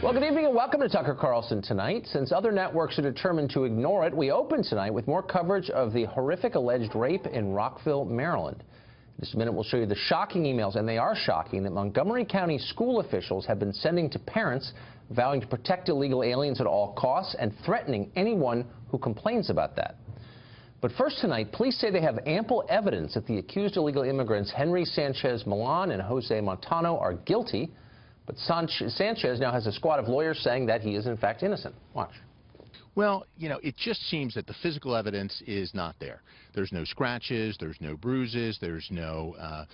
Well, good evening and welcome to Tucker Carlson Tonight. Since other networks are determined to ignore it, we open tonight with more coverage of the horrific alleged rape in Rockville, Maryland. In just a minute, we'll show you the shocking emails, and they are shocking, that Montgomery County school officials have been sending to parents vowing to protect illegal aliens at all costs and threatening anyone who complains about that. But first tonight, police say they have ample evidence that the accused illegal immigrants Henry Sanchez Milan and Jose Montano are guilty. But Sanchez now has a squad of lawyers saying that he is, in fact, innocent. Watch. Well, you know, it just seems that the physical evidence is not there. There's no scratches, there's no bruises, there's no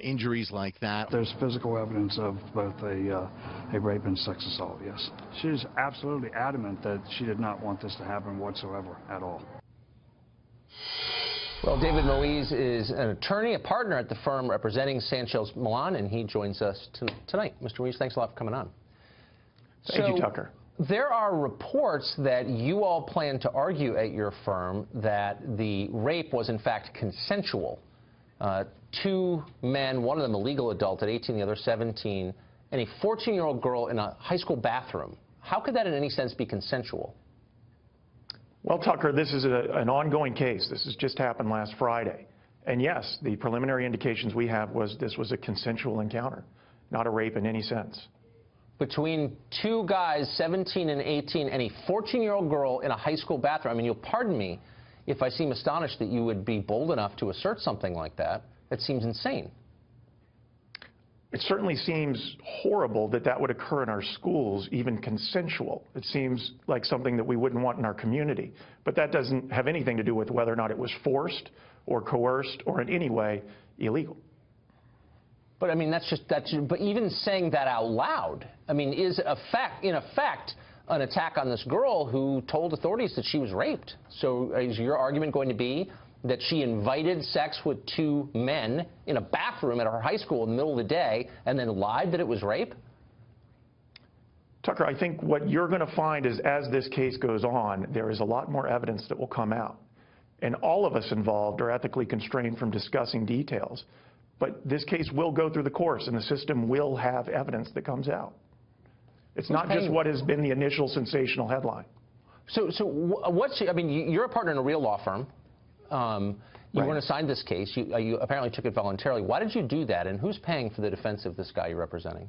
injuries like that. There's physical evidence of both a rape and sex assault, yes. She's absolutely adamant that she did not want this to happen whatsoever at all. Well, David Moise is an attorney, a partner at the firm representing Sanchez Milan, and he joins us tonight. Mr. Moise, thanks a lot for coming on. Thank you, Tucker. There are reports that you all plan to argue at your firm that the rape was, in fact, consensual. Two men, one of them a legal adult at 18, the other 17, and a 14-year-old girl in a high school bathroom. How could that in any sense be consensual? Well, Tucker, this is an ongoing case. This has just happened last Friday. And yes, the preliminary indications we have was this was a consensual encounter, not a rape in any sense. Between two guys, 17 and 18, and a 14-year-old girl in a high school bathroom. I mean, you'll pardon me if I seem astonished that you would be bold enough to assert something like that. That seems insane. It certainly seems horrible that that would occur in our schools, even consensual. It seems like something that we wouldn't want in our community. But that doesn't have anything to do with whether or not it was forced or coerced or in any way illegal. But I mean, but even saying that out loud, I mean, is in effect an attack on this girl who told authorities that she was raped. So is your argument going to be that she invited sex with two men in a bathroom at her high school in the middle of the day and then lied that it was rape? Tucker, I think what you're going to find is as this case goes on, there is a lot more evidence that will come out. And all of us involved are ethically constrained from discussing details. But this case will go through the course, and the system will have evidence that comes out. It's not just what has been the initial sensational headline. So I mean, you're a partner in a real law firm. You weren't assigned this case. You apparently took it voluntarily. Why did you do that, and who's paying for the defense of this guy you're representing?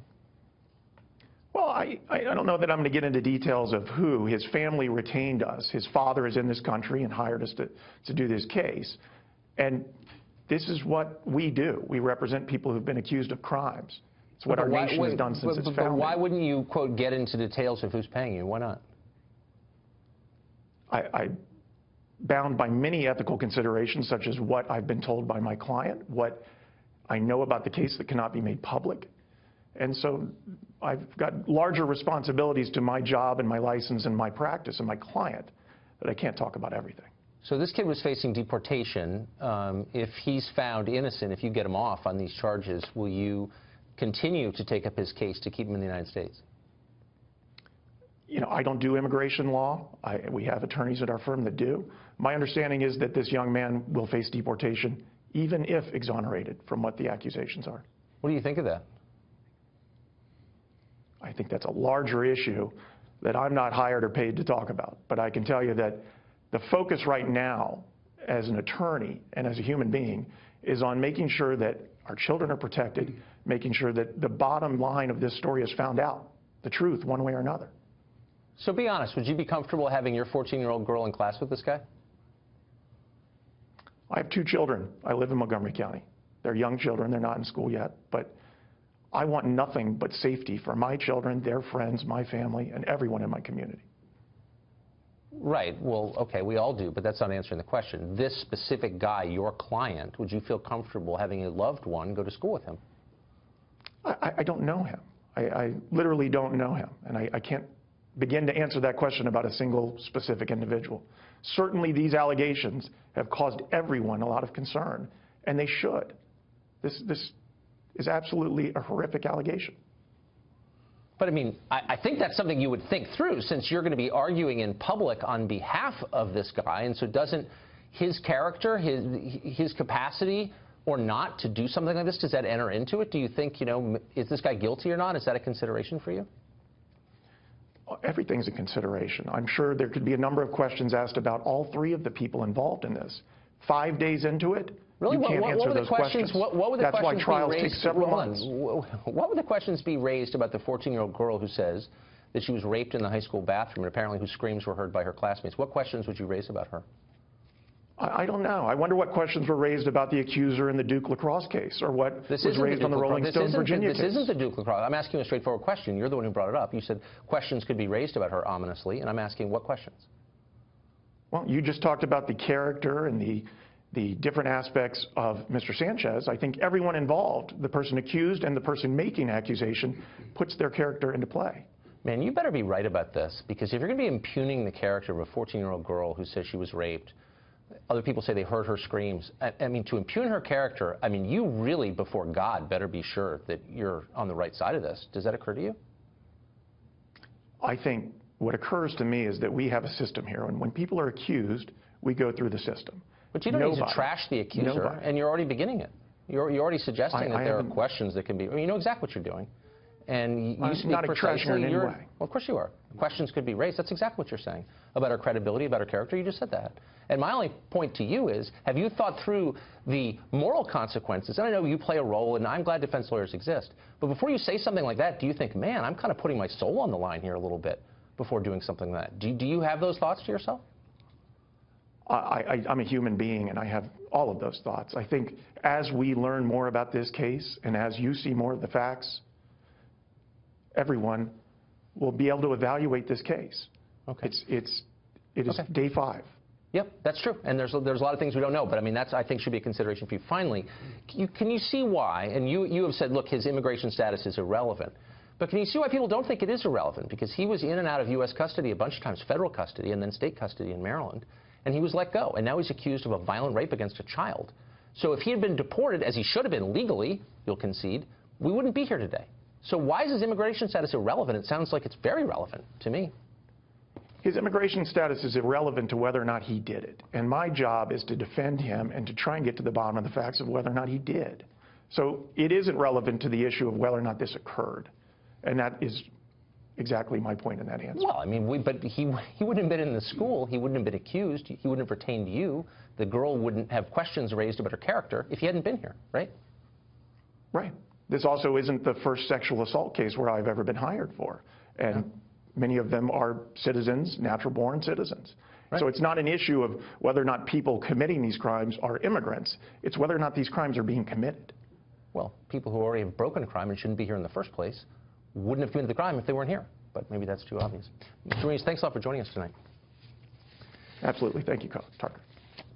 Well, I don't know that I'm going to get into details of who. His family retained us. His father is in this country and hired us to do this case. And this is what we do. We represent people who've been accused of crimes. It's what our nation has done since its founding. But why wouldn't you, quote, get into details of who's paying you? Why not? I'm bound by many ethical considerations, such as what I've been told by my client, what I know about the case that cannot be made public. And so I've got larger responsibilities to my job and my license and my practice and my client that I can't talk about everything. So this kid was facing deportation. If he's found innocent, if you get him off on these charges, will you continue to take up his case to keep him in the United States? You know, I don't do immigration law. We have attorneys at our firm that do. My understanding is that this young man will face deportation even if exonerated from what the accusations are. What do you think of that? I think that's a larger issue that I'm not hired or paid to talk about. But I can tell you that the focus right now as an attorney and as a human being is on making sure that our children are protected, making sure that the bottom line of this story is found out, the truth, one way or another. So be honest, would you be comfortable having your 14-year-old girl in class with this guy? I have two children. I live in Montgomery County. They're young children. They're not in school yet. But I want nothing but safety for my children, their friends, my family, and everyone in my community. Right. Well, okay, we all do, but that's not answering the question. This specific guy, your client, would you feel comfortable having a loved one go to school with him? I don't know him. I literally don't know him. And I can't begin to answer that question about a single specific individual. Certainly these allegations have caused everyone a lot of concern, and they should. This is absolutely a horrific allegation. But I mean, I think that's something you would think through, since you're going to be arguing in public on behalf of this guy. And so doesn't his character, his capacity or not to do something like this, does that enter into it? Do you think, you know, is this guy guilty or not? Is that a consideration for you? everything's a consideration. I'm sure there could be a number of questions asked about all three of the people involved in this. 5 days into it, really? you can't answer those questions. What would the That's why questions trials be take raised? several months. What would the questions be raised about the 14-year-old girl who says that she was raped in the high school bathroom and apparently whose screams were heard by her classmates? What questions would you raise about her? I don't know. I wonder what questions were raised about the accuser in the Duke lacrosse case, or what was raised on the Rolling Stone Virginia case. This isn't the Duke lacrosse. I'm asking you a straightforward question. You're the one who brought it up. You said questions could be raised about her ominously, and I'm asking what questions? Well, you just talked about the character and the different aspects of Mr. Sanchez. I think everyone involved, the person accused and the person making accusation, puts their character into play. Man, you better be right about this, because if you're going to be impugning the character of a 14-year-old girl who says she was raped, other people say they heard her screams. I mean, to impugn her character, I mean, you really, before God, better be sure that you're on the right side of this. Does that occur to you? I think what occurs to me is that we have a system here, and when people are accused, we go through the system. But you don't need to trash the accuser, and you're already beginning it. You're already suggesting that there are questions that can be. I mean, you know exactly what you're doing. And you speak not precisely. In any way. Well, of course you are. Questions could be raised. That's exactly what you're saying about her credibility, about her character. You just said that. And my only point to you is, have you thought through the moral consequences? And I know you play a role, and I'm glad defense lawyers exist. But before you say something like that, do you think, man, I'm kind of putting my soul on the line here a little bit before doing something like that? Do you have those thoughts to yourself? I'm a human being, and I have all of those thoughts. I think as we learn more about this case, and as you see more of the facts, everyone will be able to evaluate this case. Okay. It is day 5. Yep, that's true. And there's a lot of things we don't know, but I mean, that's, I think, should be a consideration for you. Finally, can you see why, and you have said, look, his immigration status is irrelevant, but can you see why people don't think it is irrelevant? Because he was in and out of U.S. custody a bunch of times, federal custody, and then state custody in Maryland, and he was let go, and now he's accused of a violent rape against a child. So if he had been deported, as he should have been legally, you'll concede, we wouldn't be here today. So why is his immigration status irrelevant? It sounds like it's very relevant to me. His immigration status is irrelevant to whether or not he did it. And my job is to defend him and to try and get to the bottom of the facts of whether or not he did. So it isn't relevant to the issue of whether or not this occurred. And that is exactly my point in that answer. Well, I mean, but he wouldn't have been in the school. He wouldn't have been accused. He wouldn't have retained you. The girl wouldn't have questions raised about her character if he hadn't been here, right? Right. This also isn't the first sexual assault case where I've ever been hired for. And many of them are citizens, natural-born citizens. Right. So it's not an issue of whether or not people committing these crimes are immigrants. It's whether or not these crimes are being committed. Well, people who already have broken a crime and shouldn't be here in the first place wouldn't have committed the crime if they weren't here. But maybe that's too obvious. Mr. Reeves, thanks a lot for joining us tonight. Absolutely. Thank you, Tucker.